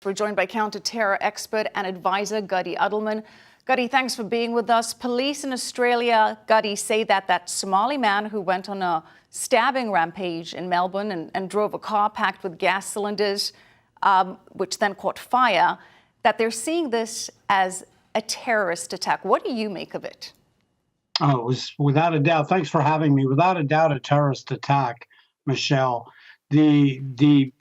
We're joined by counter-terror expert and advisor Gadi Adelman. Gadi, thanks for being with us. Police in Australia, Gadi, say that Somali man who went on a stabbing rampage in Melbourne and drove a car packed with gas cylinders, which then caught fire, that they're seeing this as a terrorist attack. What do you make of it? Oh, it was without a doubt. Thanks for having me. Without a doubt, a terrorist attack, Michelle. The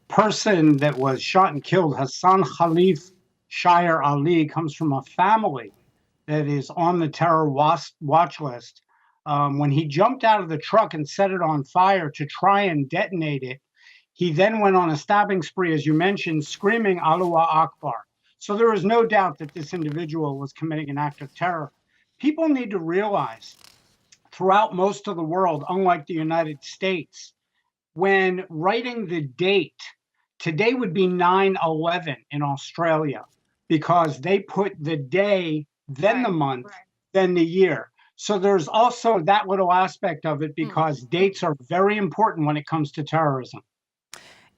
person that was shot and killed, Hassan Khalif Shire Ali, comes from a family that is on the terror watch list. When he jumped out of the truck and set it on fire to try and detonate it, he then went on a stabbing spree, as you mentioned, screaming Allahu Akbar. So there is no doubt that this individual was committing an act of terror. People need to realize throughout most of the world, unlike the United States, when writing the date, today would be 9/11 in Australia because they put the day, then the month, then the year. So there's also that little aspect of it because dates are very important when it comes to terrorism.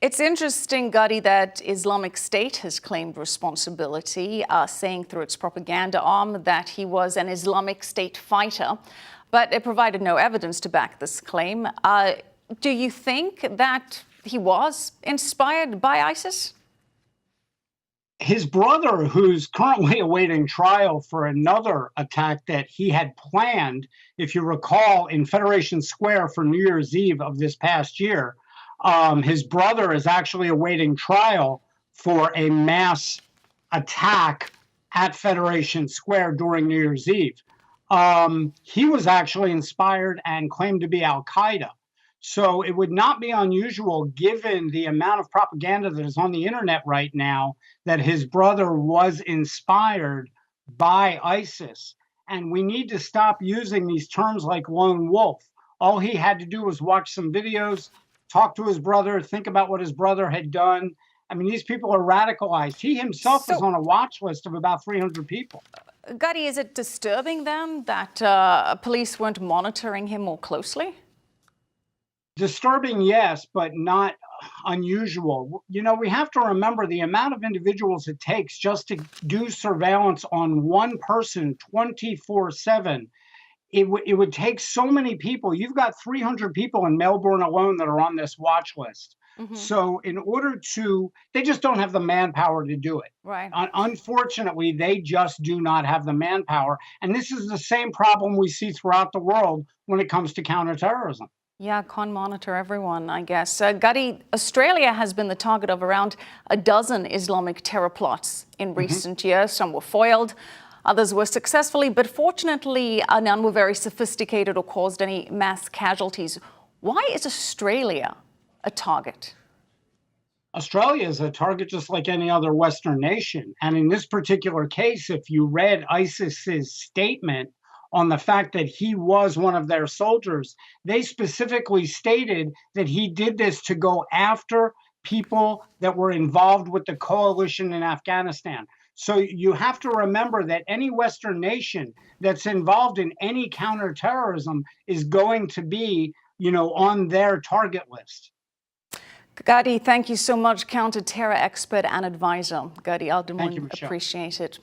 It's interesting, Gadi, that Islamic State has claimed responsibility, saying through its propaganda arm that he was an Islamic State fighter, but it provided no evidence to back this claim. Do you think that he was inspired by ISIS? His brother, who's currently awaiting trial for another attack that he had planned, if you recall, in Federation Square for New Year's Eve of this past year, his brother is actually awaiting trial for a mass attack at Federation Square during New Year's Eve. He was actually inspired and claimed to be Al-Qaeda. So it would not be unusual, given the amount of propaganda that is on the internet right now, that his brother was inspired by ISIS. And we need to stop using these terms like lone wolf. All he had to do was watch some videos, talk to his brother, think about what his brother had done. I mean, these people are radicalized. He himself was on a watch list of about 300 people. Gadi, is it disturbing then that police weren't monitoring him more closely? Disturbing, yes, but not unusual. You know, we have to remember the amount of individuals it takes just to do surveillance on one person 24/7. It would take so many people. You've got 300 people in Melbourne alone that are on this watch list. So in order to, they just don't have the manpower to do it. Right. Unfortunately, they just do not have the manpower. And this is the same problem we see throughout the world when it comes to counterterrorism. Yeah, can't monitor everyone, I guess. Gadi, Australia has been the target of around a dozen Islamic terror plots in recent years. Some were foiled, others were successfully, but fortunately, none were very sophisticated or caused any mass casualties. Why is Australia a target? Australia is a target just like any other Western nation. And in this particular case, if you read ISIS's statement on the fact that he was one of their soldiers, they specifically stated that he did this to go after people that were involved with the coalition in Afghanistan. So you have to remember that any Western nation that's involved in any counterterrorism is going to be, on their target list. Gadi, thank you so much, counter-terror expert and advisor. Gadi Adelman, Thank you, Michelle. Appreciate it.